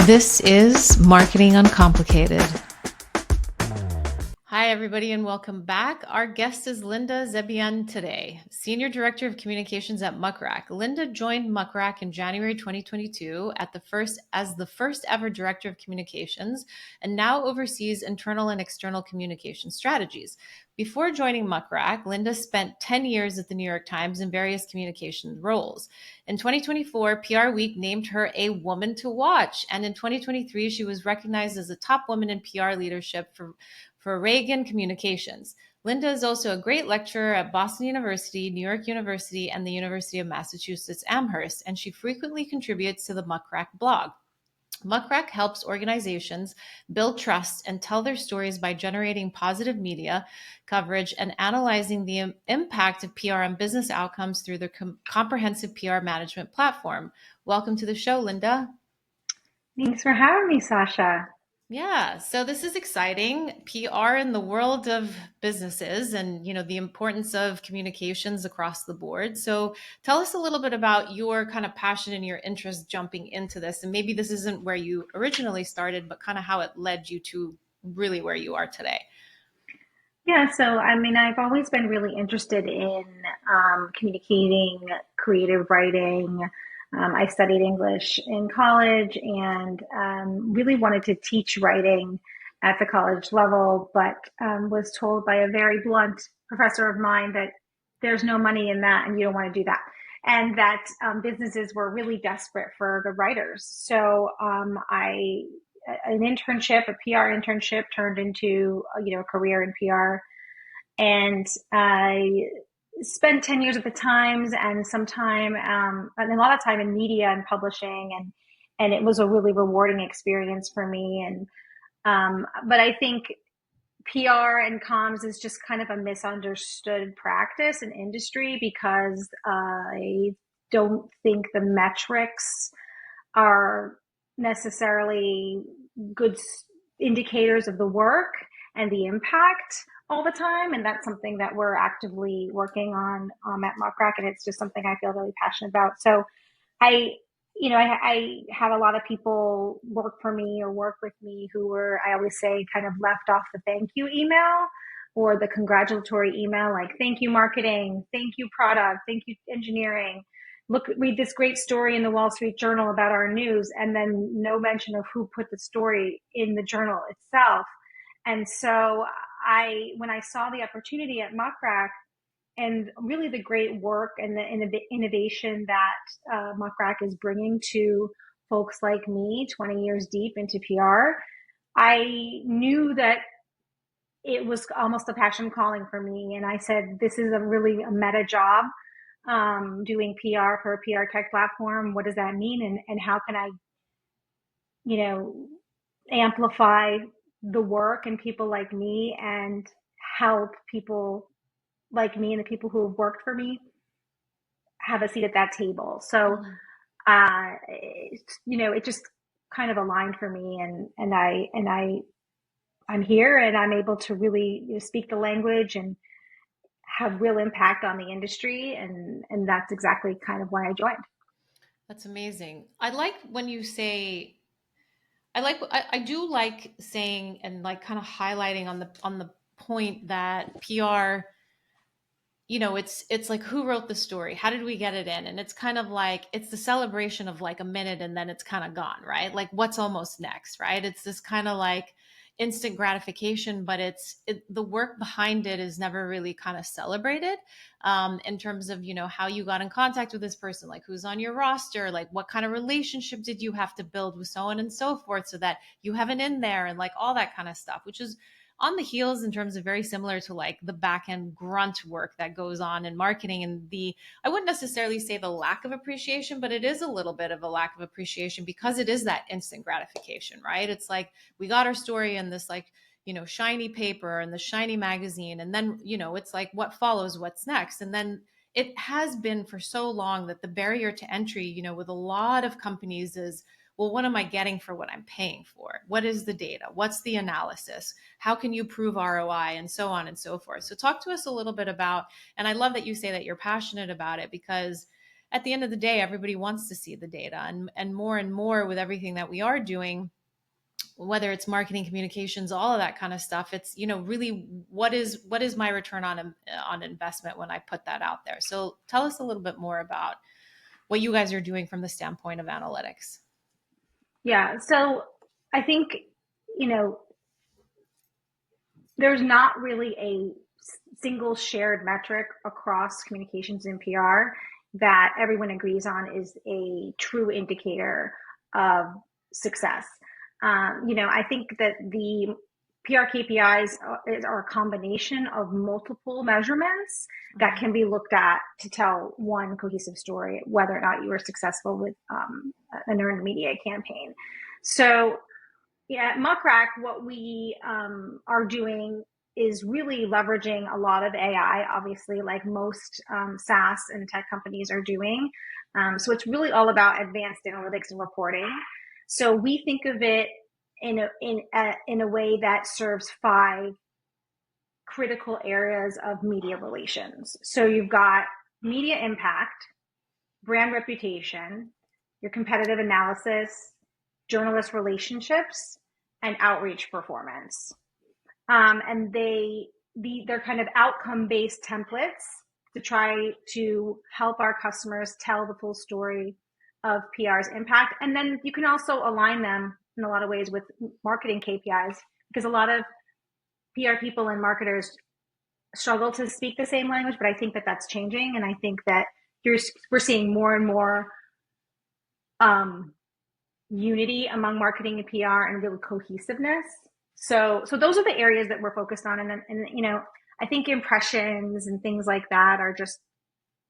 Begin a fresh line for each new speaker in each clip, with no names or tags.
This is Marketing Uncomplicated. Hi, everybody, and welcome back. Our guest is Linda Zebian today, Senior Director of Communications at Muckrack. Linda joined Muckrack in January 2022 as the first ever Director of Communications, and now oversees internal and external communication strategies. Before joining Muckrack, Linda spent 10 years at the New York Times in various communications roles. In 2024, PR Week named her a woman to watch, and in 2023, she was recognized as a top woman in PR leadership for Ragan Communications. Linda is also a great lecturer at Boston University, New York University, and the University of Massachusetts Amherst, and she frequently contributes to the Muckrack blog. Muckrack helps organizations build trust and tell their stories by generating positive media coverage and analyzing the impact of PR on business outcomes through their comprehensive PR management platform. Welcome to the show, Linda.
Thanks for having me, Sasha.
Yeah, so this is exciting. PR in the world of businesses and, the importance of communications across the board. So tell us a little bit about your kind of passion and your interest jumping into this. And maybe this isn't where you originally started, but kind of how it led you to really where you are today.
Yeah, so I've always been really interested in communicating, creative writing. I studied English in college and really wanted to teach writing at the college level, but was told by a very blunt professor of mine that there's no money in that and you don't want to do that. And that businesses were really desperate for the writers. So an internship, a PR internship turned into, a career in PR. And I spent 10 years at the Times and some time, and a lot of time in media and publishing. And it was a really rewarding experience for me. But I think PR and comms is just kind of a misunderstood practice in industry because I don't think the metrics are necessarily good indicators of the work and the impact all the time. And that's something that we're actively working on at Muckrack. And it's just something I feel really passionate about. So I have a lot of people work for me or work with me who were, I always say, kind of left off the thank you email or the congratulatory email, like thank you marketing, thank you product, thank you engineering. Read this great story in the Wall Street Journal about our news, and then no mention of who put the story in the journal itself. And so when I saw the opportunity at Muckrack and really the great work and the innovation that Muckrack is bringing to folks like me 20 years deep into PR, I knew that it was almost a passion calling for me. And I said, this is really a meta job, doing PR for a PR tech platform. What does that mean? And how can I, amplify the work and people like me and help people like me and the people who have worked for me have a seat at that table. So, it just kind of aligned for me, I'm here and I'm able to really speak the language and have real impact on the industry. And that's exactly kind of why I joined.
That's amazing. I like when you say, I do like saying and like kind of highlighting on the point that PR, it's like, who wrote the story? How did we get it in? And it's kind of like, it's the celebration of like a minute and then it's kind of gone, right? Like what's almost next, right? It's this kind of like instant gratification, but the work behind it is never really kind of celebrated, in terms of, how you got in contact with this person, like who's on your roster, like what kind of relationship did you have to build with so on and so forth so that you have an in there and like all that kind of stuff, which is on the heels in terms of very similar to like the back end grunt work that goes on in marketing and I wouldn't necessarily say the lack of appreciation, but it is a little bit of a lack of appreciation because it is that instant gratification, right? It's like we got our story in this like, shiny paper and the shiny magazine. And then, it's like what follows, what's next. And then it has been for so long that the barrier to entry, with a lot of companies is, well, what am I getting for what I'm paying for? What is the data? What's the analysis? How can you prove ROI and so on and so forth? So talk to us a little bit about, and I love that you say that you're passionate about it because at the end of the day, everybody wants to see the data, and more with everything that we are doing, whether it's marketing, communications, all of that kind of stuff. It's, really what is my return on investment when I put that out there? So tell us a little bit more about what you guys are doing from the standpoint of analytics.
Yeah. So I think, you know, there's not really a single shared metric across communications and PR that everyone agrees on is a true indicator of success. I think that the PR KPIs are a combination of multiple measurements that can be looked at to tell one cohesive story, whether or not you were successful with an earned media campaign. So yeah, at Muckrack, what we are doing is really leveraging a lot of AI, obviously, like most SaaS and tech companies are doing. So it's really all about advanced analytics and reporting. So we think of it in a way that serves 5 critical areas of media relations. So you've got media impact, brand reputation, your competitive analysis, journalist relationships, and outreach performance. And they're kind of outcome-based templates to try to help our customers tell the full story of PR's impact. And then you can also align them in a lot of ways with marketing KPIs, because a lot of PR people and marketers struggle to speak the same language, but I think that that's changing. And I think that we're seeing more and more unity among marketing and PR and really cohesiveness. So those are the areas that we're focused on. And I think impressions and things like that are just,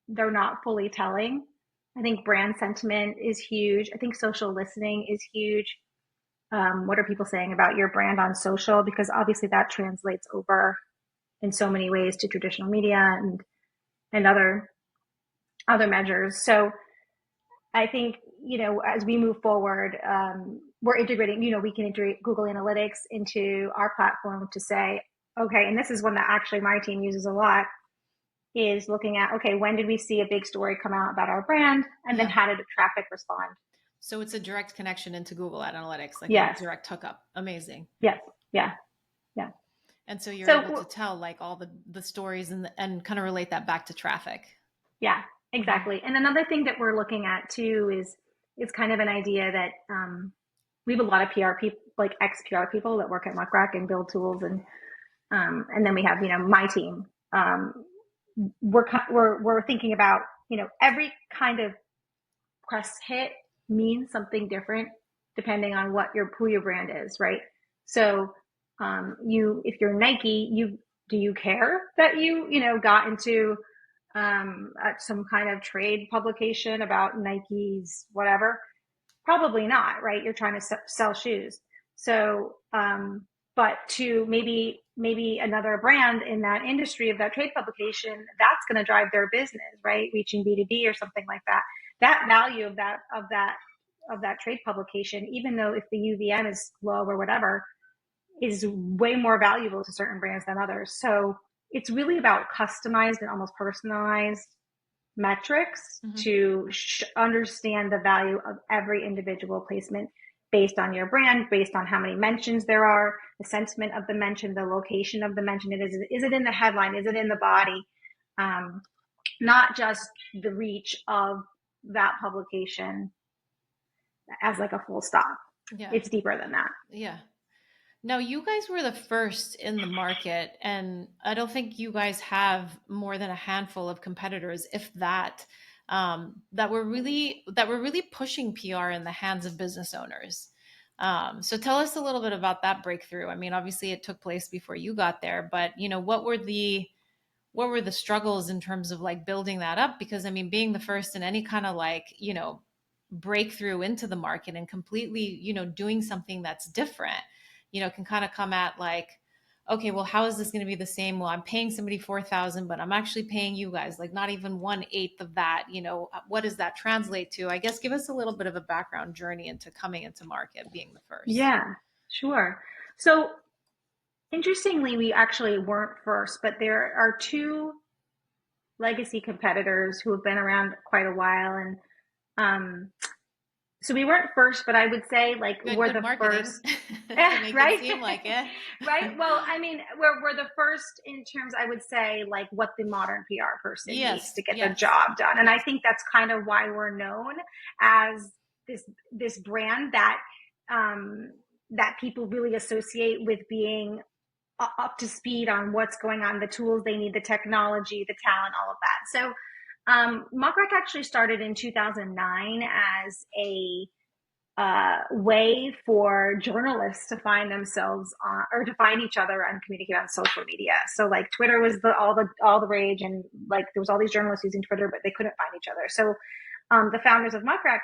they're not fully telling. I think brand sentiment is huge. I think social listening is huge. What are people saying about your brand on social? Because obviously that translates over in so many ways to traditional media and other measures. So I think, as we move forward, we're integrating, we can integrate Google Analytics into our platform to say, okay, and this is one that actually my team uses a lot, is looking at, okay, when did we see a big story come out about our brand? And then how did the traffic respond?
So it's a direct connection into Google Analytics, like
yes.
a direct hookup. Amazing.
Yes. Yeah.
And so you're able to tell like all the stories and kind of relate that back to traffic.
Yeah, exactly. And another thing that we're looking at too is kind of an idea that we have a lot of PR people, like ex-PR people that work at Muckrack and build tools, and then we have my team. We're thinking about every kind of press hit means something different depending on who your brand is, right? So if you're Nike, do you care that you got into some kind of trade publication about Nike's whatever? Probably not, right? You're trying to sell shoes. So, but to maybe another brand in that industry of that trade publication, that's going to drive their business, right? Reaching B2B or something like that. That value of that trade publication, even though if the UVM is low or whatever, is way more valuable to certain brands than others. So it's really about customized and almost personalized metrics to understand the value of every individual placement based on your brand, based on how many mentions there are, the sentiment of the mention, the location of the mention. Is it in the headline? Is it in the body? Not just the reach of that publication as like a full stop. Yeah. It's deeper than that.
Yeah. Now, you guys were the first in the market, and I don't think you guys have more than a handful of competitors, if that, that were really pushing PR in the hands of business owners. So tell us a little bit about that breakthrough. I mean, obviously it took place before you got there, but what were the struggles in terms of like building that up? Because I mean, being the first in any kind of like, breakthrough into the market and completely, doing something that's different, can kind of come at like, okay, well, how is this going to be the same? Well, I'm paying somebody $4,000, but I'm actually paying you guys like not even 1/8 of that. What does that translate to? I guess give us a little bit of a background journey into coming into market, being the first.
Yeah, sure. So interestingly, we actually weren't first, but there are 2 legacy competitors who have been around quite a while. And um, so we weren't first, but I would say like we're
Good
the
marketing
first.
to make it
Right?
seem like it.
Right. Well, I mean, we're the first in terms, I would say, like what the modern PR person needs
Yes,
to get the
yes,
job done. And I
yes.
think that's kind of why we're known as this brand that that people really associate with being up to speed on what's going on, the tools they need, the technology, the talent, all of that. So Muckrack actually started in 2009 as a way for journalists to find themselves on, or to find each other and communicate on social media. So like Twitter was all the rage, and like there was all these journalists using Twitter, but they couldn't find each other. So the founders of Muckrack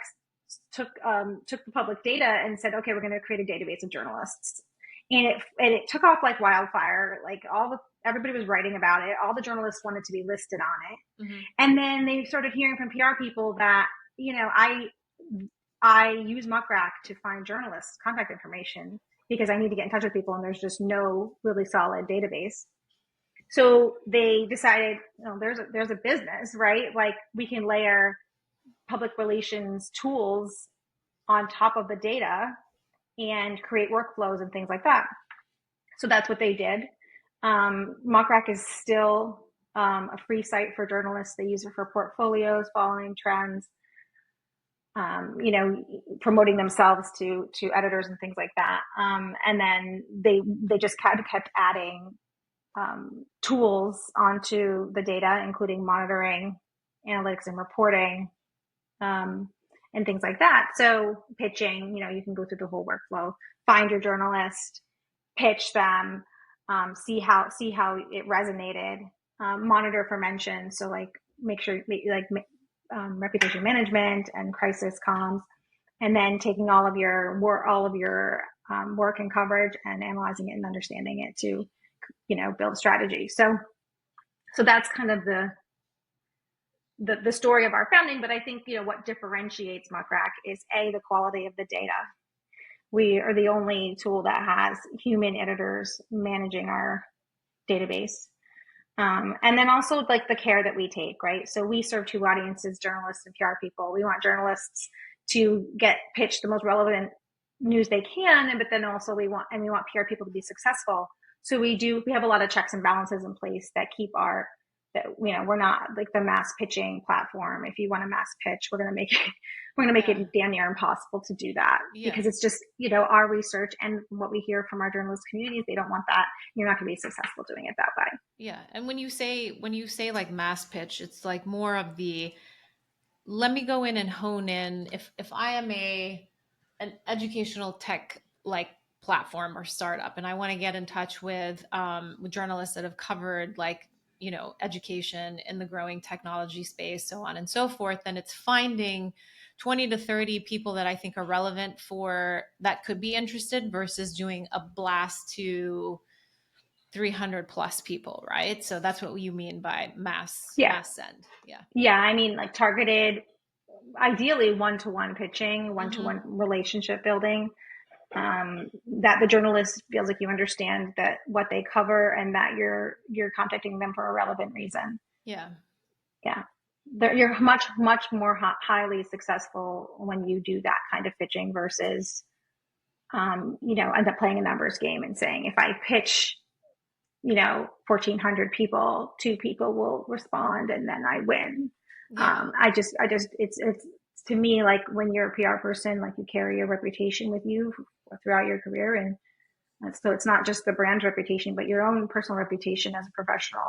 took the public data and said, okay, we're going to create a database of journalists, and it took off like wildfire. Like everybody was writing about it. All the journalists wanted to be listed on it,
Mm-hmm.
and then they started hearing from PR people that I use Muckrack to find journalists' contact information because I need to get in touch with people, and there's just no really solid database. So they decided, there's a business, right? Like we can layer public relations tools on top of the data and create workflows and things like that. So that's what they did. Muckrack is still a free site for journalists. They use it for portfolios, following trends, promoting themselves to editors and things like that. And then they just kept adding tools onto the data, including monitoring, analytics, and reporting, and things like that. So pitching, you can go through the whole workflow, find your journalist, pitch them, see how it resonated, monitor for mention. So like make sure like reputation management and crisis comms, and then taking all of your work and coverage and analyzing it and understanding it to build strategy. So that's kind of the story of our founding. But I think what differentiates Muckrack is the quality of the data. We are the only tool that has human editors managing our database. And then also like the care that we take, right? So we serve two audiences, journalists and PR people. We want journalists to get pitched the most relevant news they can, but then also we want PR people to be successful. So we have a lot of checks and balances in place that keep we're not like the mass pitching platform. If you want a mass pitch, we're going to make it damn near impossible to do that, because it's just, our research and what we hear from our journalist communities, they don't want that. You're not going to be successful doing it that way.
Yeah. And when you say like mass pitch, it's like more of let me go in and hone in. If I am an educational tech like platform or startup, and I want to get in touch with journalists that have covered like education in the growing technology space, so on and so forth, then it's finding 20 to 30 people that I think are relevant for that could be interested versus doing a blast to 300 plus people, right? So that's what you mean by mass send.
Yeah. I mean, like targeted, ideally one-to-one pitching, one-to-one relationship building, that the journalist feels like you understand that what they cover and that you're contacting them for a relevant reason.
Yeah.
You're much more highly successful when you do that kind of pitching versus end up playing a numbers game and saying, if I pitch 1,400 people, 2 people will respond and then I win. It's to me, like when you're a PR person, like you carry a reputation with you throughout your career. And so it's not just the brand reputation, but your own personal reputation as a professional.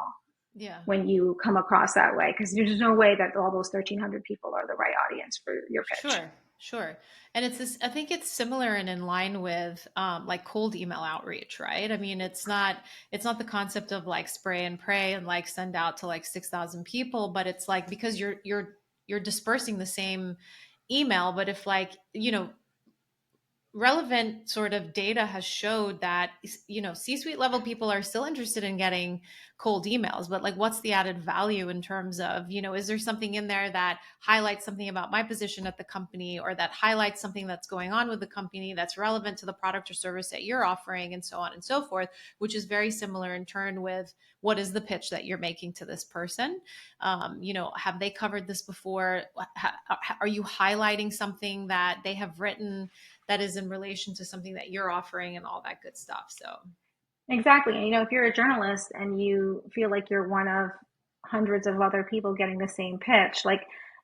Yeah.
When you come across that way, because there's no way that all those 1,300 people are the right audience for your pitch.
Sure. And I think it's similar and in line with like cold email outreach, right? I mean, it's not the concept of like spray and pray and like send out to like 6,000 people, but it's like, because you're dispersing the same email, but if like, relevant sort of data has showed that, C-suite level people are still interested in getting cold emails, but like, what's the added value in terms of, is there something in there that highlights something about my position at the company, or that highlights something that's going on with the company that's relevant to the product or service that you're offering, and so on and so forth, which is very similar in turn with what is the pitch that you're making to this person. Have they covered this before? Are you highlighting something that they have written that is in relation to something that you're offering, and all that good stuff? So
Exactly. And, if you're a journalist and you feel like you're one of hundreds of other people getting the same pitch, like,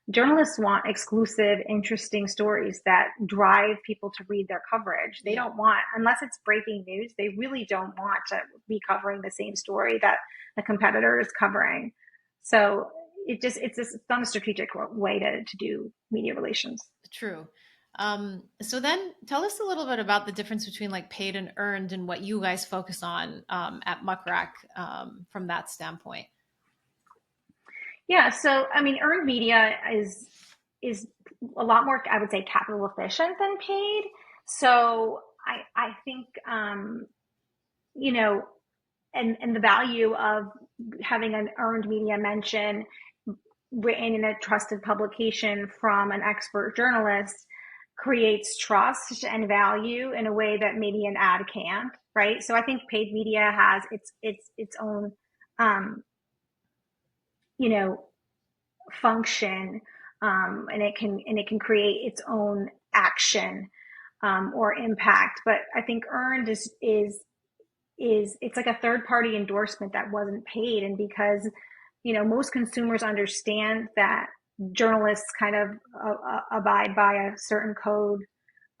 journalists want exclusive, interesting stories that drive people to read their coverage. They don't want, unless it's breaking news, they really don't want to be covering the same story that the competitor is covering. So it's not a strategic way to do media relations.
true. So then tell us a little bit about the difference between like paid and earned, and what you guys focus on at Muckrack from that standpoint.
Yeah, so I mean, earned media is a lot more, I would say, capital efficient than paid. So I think you know, and the value of having an earned media mention written in a trusted publication from an expert journalist creates trust and value in a way that maybe an ad can't, right? So I think paid media has its own you know function, and it can create its own action or impact. But I think earned is it's like a third party endorsement that wasn't paid, and because most consumers understand that journalists kind of abide by a certain code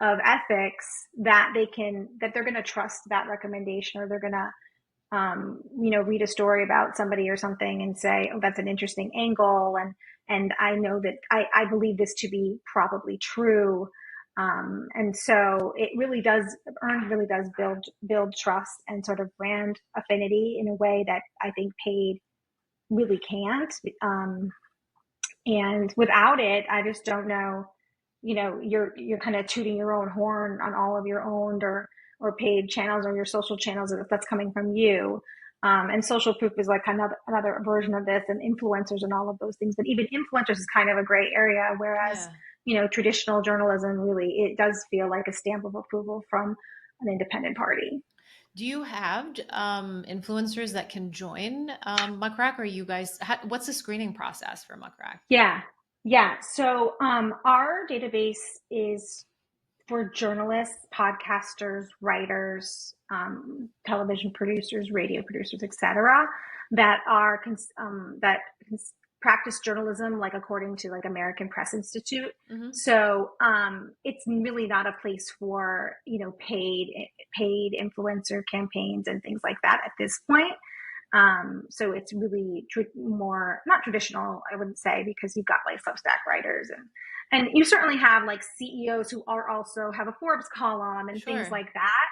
of ethics, that they're going to trust that recommendation, or they're going to read a story about somebody or something and say, oh, that's an interesting angle. And I know that I believe this to be probably true. And so earned really does build trust and sort of brand affinity in a way that I think paid really can't. And without it, I just don't know, you're kind of tooting your own horn on all of your owned or paid channels, or your social channels, if that's coming from you. And social proof is like another version of this, and influencers and all of those things. But even influencers is kind of a gray area, whereas, traditional journalism, really, it does feel like a stamp of approval from an independent party.
Do you have influencers that can join Muckrack, or you guys, what's the screening process for Muckrack?
Yeah. Yeah. So our database is for journalists, podcasters, writers, television producers, radio producers, etc., that are practice journalism, like according to like American Press Institute. Mm-hmm. So it's really not a place for paid influencer campaigns and things like that at this point. So it's really more not traditional, I wouldn't say, because you've got like Substack writers and you certainly have like CEOs who are also have a Forbes column and things like that.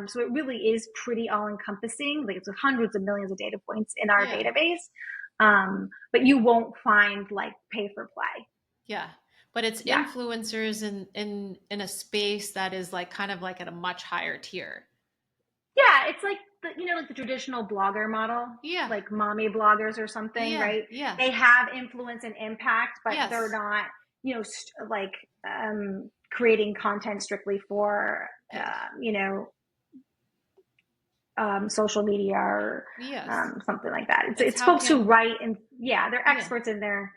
So it really is pretty all encompassing. Like, it's hundreds of millions of data points in our database. But you won't find like pay for play.
Yeah. But it's influencers in a space that is like kind of like at a much higher tier.
Yeah, it's like like the traditional blogger model, like mommy bloggers or something, right?
Yeah,
they have influence and impact, but they're not, creating content strictly for, social media or something like that. It's folks who write, and they're experts in their.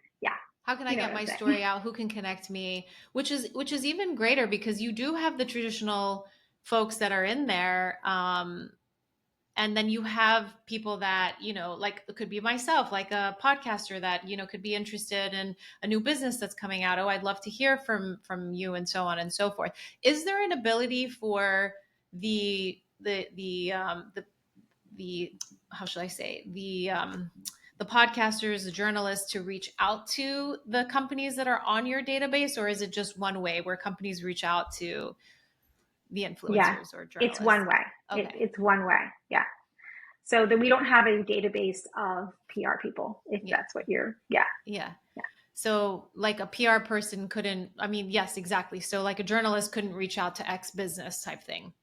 How can I get my story out? Who can connect me? Which is even greater, because you do have the traditional folks that are in there. And then you have people that, like it could be myself, like a podcaster that, could be interested in a new business that's coming out. Oh, I'd love to hear from you, and so on and so forth. Is there an ability for the how should I say, the podcasters, the journalists, to reach out to the companies that are on your database? Or is it just one way where companies reach out to the influencers or journalists?
It's one way. Okay. It's one way. Yeah. So that we don't have a database of PR people, if that's what you're,
Yeah. So like a PR person couldn't, I mean, yes, exactly. So like a journalist couldn't reach out to X business type thing.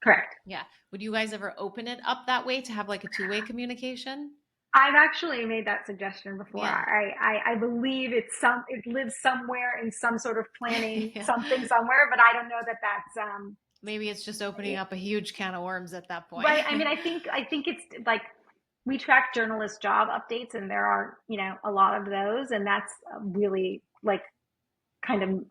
Correct.
Yeah. Would you guys ever open it up that way to have like a two-way communication?
I've actually made that suggestion before.
Yeah.
I believe it lives somewhere in some sort of planning
Yeah.
something somewhere, but I don't know that that's
Maybe it's just opening up a huge can of worms at that point.
right. I mean, I think it's like we track journalist job updates, and there are a lot of those, and that's really like kind of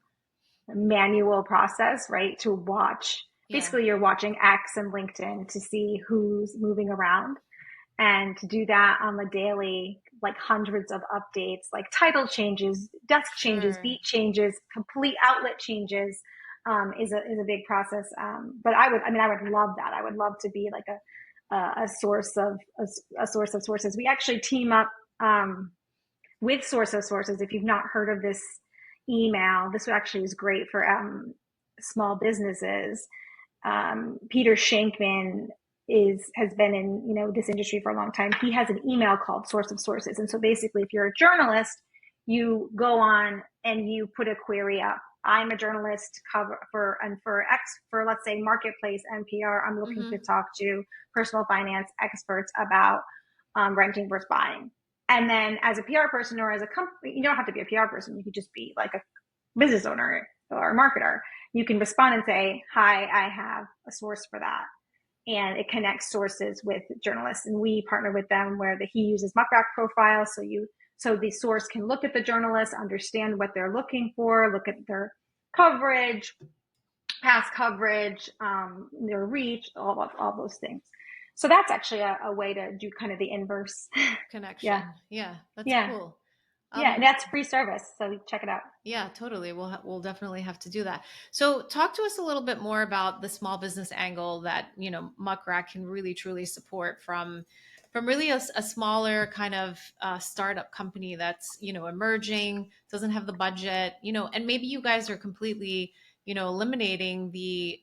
manual process, right? To watch.
Yeah.
Basically, you're watching X and LinkedIn to see who's moving around. And to do that on the daily, like hundreds of updates, like title changes, desk changes,
Sure.
beat changes, complete outlet changes, is a big process. But I would love that. I would love to be like a source of a source of sources. We actually team up with source of sources. If you've not heard of this email, this actually is great for small businesses. Peter Shankman has been in this industry for a long time. He has an email called Source of Sources, and so basically, if you're a journalist, you go on and you put a query up. I'm a journalist cover for let's say marketplace NPR. I'm looking
Mm-hmm.
to talk to personal finance experts about renting versus buying. And then as a PR person or as a company, you don't have to be a PR person. You could just be like a business owner or a marketer. You can respond and say, hi, I have a source for that. And it connects sources with journalists. And we partner with them where he uses Muckrack profiles. So the source can look at the journalists, understand what they're looking for, look at their coverage, past coverage, their reach, all those things. So that's actually a way to do kind of the inverse. Yeah.
Connection. Yeah. That's
Yeah.
cool.
Yeah. And that's free service. So check it out.
Yeah, totally. We'll definitely have to do that. So, talk to us a little bit more about the small business angle that Muckrack can really truly support from really a smaller kind of startup company that's emerging, doesn't have the budget, and maybe you guys are completely eliminating the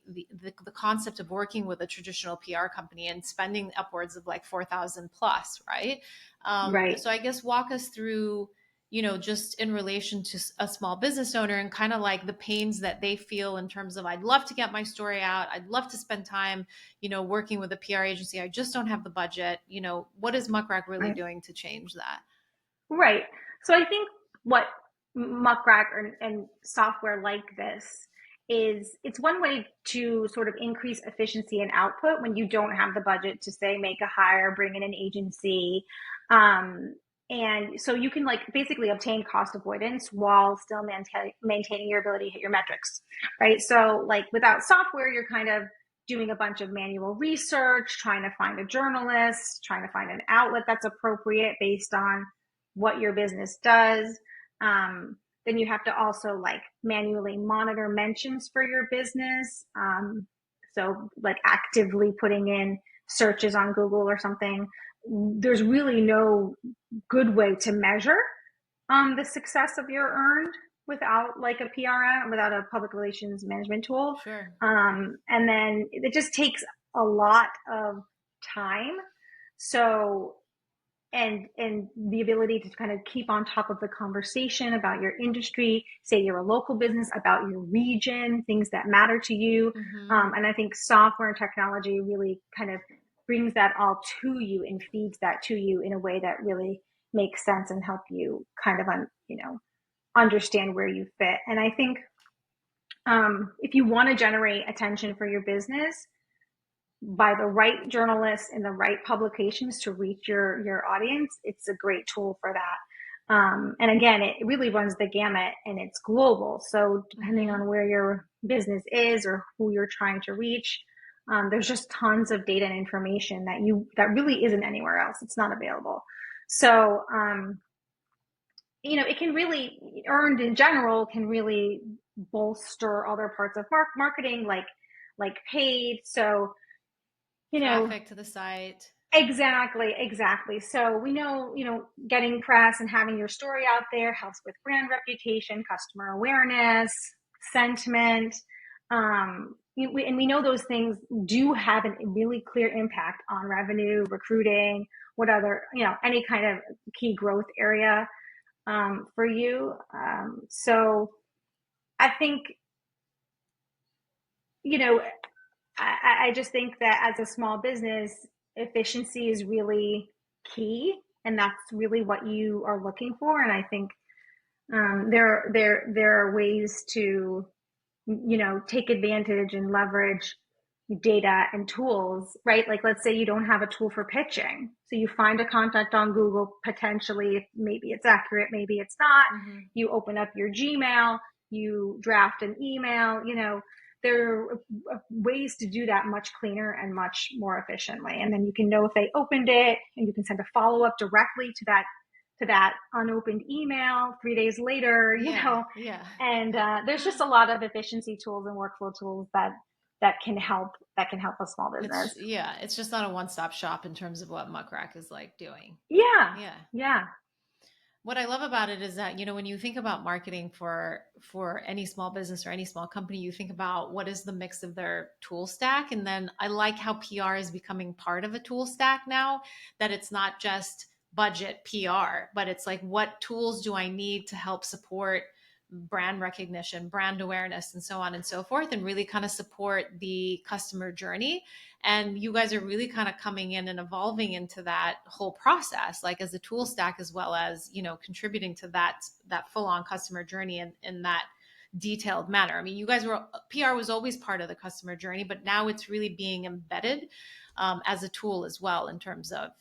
concept of working with a traditional PR company and spending upwards of like 4,000 plus, right?
Right.
So, I guess walk us through just in relation to a small business owner and kind of like the pains that they feel in terms of, I'd love to get my story out. I'd love to spend time, working with a PR agency. I just don't have the budget. What is Muckrack really
Right.
doing to change that?
Right. So I think what Muckrack and software like this is, it's one way to sort of increase efficiency and output when you don't have the budget to say make a hire, bring in an agency. And so you can like basically obtain cost avoidance while still maintaining your ability to hit your metrics, right? So like without software, you're kind of doing a bunch of manual research, trying to find a journalist, trying to find an outlet that's appropriate based on what your business does. Then you have to also like manually monitor mentions for your business. So like actively putting in searches on Google or something. There's really no good way to measure the success of your earned without like a PR, without a public relations management tool.
Sure.
And then it just takes a lot of time. So and the ability to kind of keep on top of the conversation about your industry, say you're a local business, about your region, things that matter to you.
Mm-hmm.
And I think software and technology really kind of brings that all to you and feeds that to you in a way that really makes sense and help you kind of understand where you fit. And I think if you want to generate attention for your business, by the right journalists in the right publications to reach your audience, it's a great tool for that. And again, it really runs the gamut and it's global. So depending
Mm-hmm.
on where your business is or who you're trying to reach, there's just tons of data and information that really isn't anywhere else. It's not available. So, it can really, earned in general can really bolster other parts of marketing, like paid. So,
Traffic to the site.
exactly. So we know, getting press and having your story out there helps with brand reputation, customer awareness, sentiment. And we know those things do have a really clear impact on revenue, recruiting, what other, any kind of key growth area. for you. So I think, you know, I just think that as a small business, efficiency is really key, and that's really what you are looking for. And I think there are ways to, take advantage and leverage data and tools, right? Like, let's say you don't have a tool for pitching. So you find a contact on Google, potentially, maybe it's accurate, maybe it's not.
Mm-hmm.
You open up your Gmail, you draft an email, there are ways to do that much cleaner and much more efficiently. And then you can know if they opened it, and you can send a follow-up directly to that unopened email 3 days later,
Yeah.
and there's just a lot of efficiency tools and workflow tools that can help a small business.
It's just not a one-stop shop in terms of what Muckrack is like doing.
Yeah.
Yeah.
Yeah.
What I love about it is that, when you think about marketing for any small business or any small company, you think about what is the mix of their tool stack. And then I like how PR is becoming part of a tool stack now, that it's not just budget PR, but it's like, what tools do I need to help support brand recognition, brand awareness, and so on and so forth, and really kind of support the customer journey. And you guys are really kind of coming in and evolving into that whole process, like as a tool stack, as well as, contributing to that full-on customer journey in that detailed manner. I mean, you guys PR was always part of the customer journey, but now it's really being embedded as a tool as well, in terms of,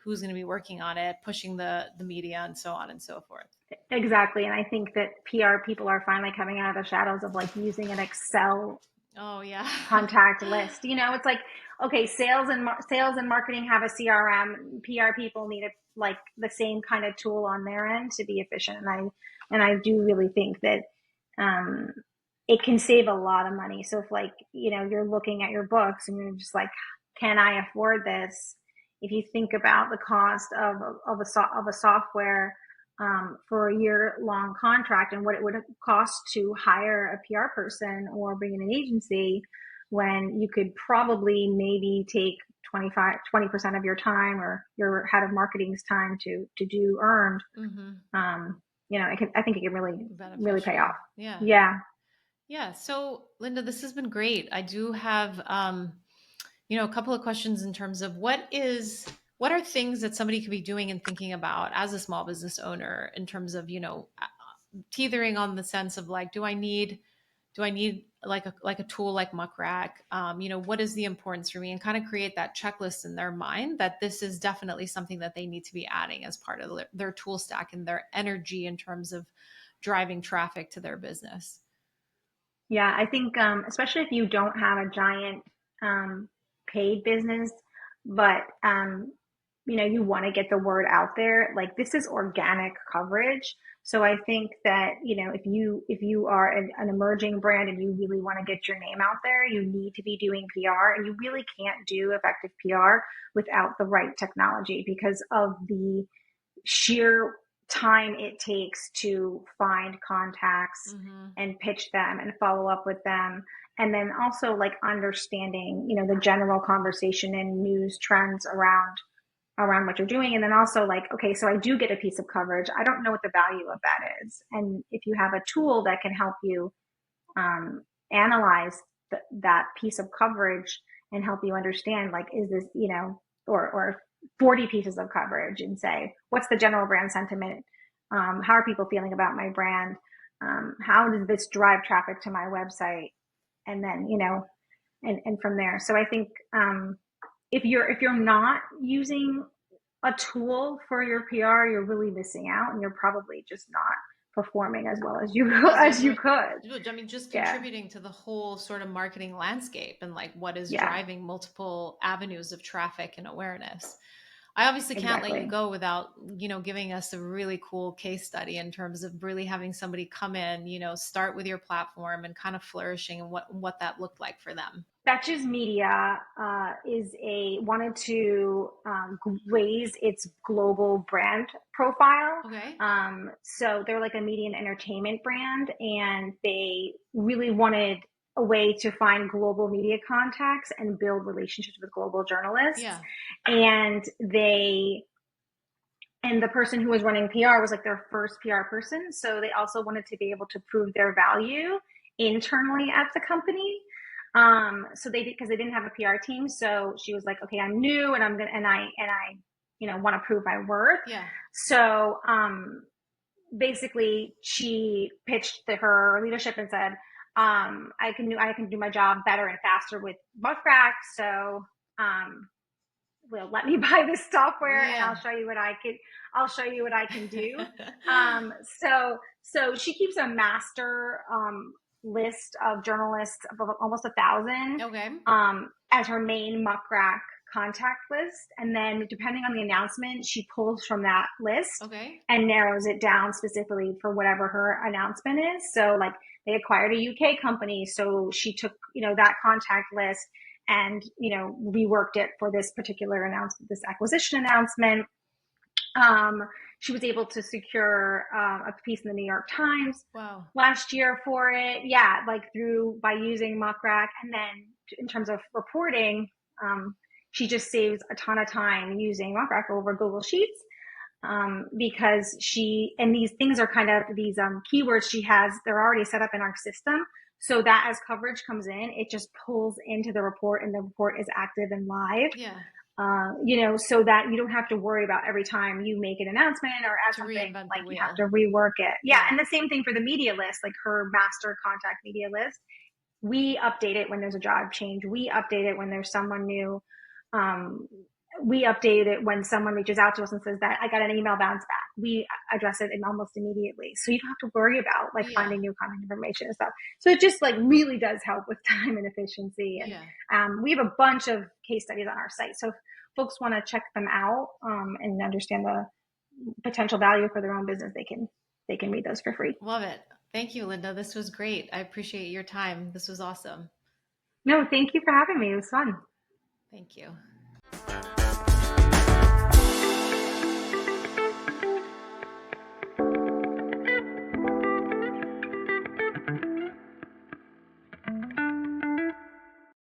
who's going to be working on it, pushing the media, and so on and so forth.
Exactly. And I think that PR people are finally coming out of the shadows of like using an Excel contact list. It's like, okay, sales and marketing have a CRM. PR people need like the same kind of tool on their end to be efficient. And I do really think that it can save a lot of money. So if, like, you're looking at your books and you're just like, can I afford this? If you think about the cost of a software for a year-long contract and what it would cost to hire a PR person or bring in an agency, when you could probably maybe take 20% of your time, or your head of marketing's time, to do earned.
Mm-hmm.
I think it can really pay off.
Yeah. So Linda, this has been great. I do have a couple of questions in terms of what are things that somebody could be doing and thinking about as a small business owner, in terms of, teetering on the sense of like, do I need like a tool like Muckrack? What is the importance for me, and kind of create that checklist in their mind that this is definitely something that they need to be adding as part of their tool stack and their energy in terms of driving traffic to their business.
Yeah, I think especially if you don't have a giant paid business, but you want to get the word out there, like, this is organic coverage. So I think that, if you are an emerging brand and you really want to get your name out there, you need to be doing PR, and you really can't do effective PR without the right technology, because of the sheer time it takes to find contacts and pitch them and follow up with them. And then also, like, understanding, the general conversation and news trends around what you're doing. And then also, like, okay, so I do get a piece of coverage. I don't know what the value of that is. And if you have a tool that can help you analyze that piece of coverage and help you understand, like, is this, or 40 pieces of coverage, and say, what's the general brand sentiment? How are people feeling about my brand? How does this drive traffic to my website? And then, and from there. So I think if you're not using a tool for your PR, you're really missing out, and you're probably just not performing as well as you could.
I mean, just contributing to the whole sort of marketing landscape, and like what is driving multiple avenues of traffic and awareness. I obviously can't let you go without, giving us a really cool case study in terms of really having somebody come in, start with your platform and kind of flourishing, and what that looked like for them.
Betches Media wanted to raise its global brand profile.
Okay.
So they're like a media and entertainment brand, and they really wanted a way to find global media contacts and build relationships with global journalists.
Yeah.
And they And the person who was running PR was like their first PR person. So they also wanted to be able to prove their value internally at the company. So they did, because they didn't have a PR team. So she was like, okay, I'm new and I want to prove my worth.
Yeah.
So, basically she pitched her leadership and said, I can do my job better and faster with Muckrack. So, will let me buy this software and I'll show you what I can do. So she keeps a master list of journalists of almost 1,000
Okay.
as her main Muckrack contact list. And then depending on the announcement, she pulls from that list and narrows it down specifically for whatever her announcement is. So like they acquired a UK company. So she took, that contact list and, reworked it for this particular announcement, this acquisition announcement. She was able to secure a piece in the New York Times last year for it. Yeah, by using Muckrack. And then in terms of reporting, she just saves a ton of time using Muckrack over Google Sheets because and these things are kind of these keywords she has, they're already set up in our system. So that as coverage comes in, it just pulls into the report and the report is active and live.
Yeah.
So that you don't have to worry about every time you make an announcement or add something, like you have to rework it. Yeah. And the same thing for the media list, like her master contact media list. We update it when there's a job change. We update it when there's someone new. We update it when someone reaches out to us and says that I got an email bounce back. We address it almost immediately. So you don't have to worry about finding new contact information and stuff. So it just really does help with time and efficiency. And we have a bunch of case studies on our site. So if folks want to check them out and understand the potential value for their own business, they can read those for free.
Love it. Thank you, Linda. This was great. I appreciate your time. This was awesome.
No, thank you for having me. It was fun.
Thank you.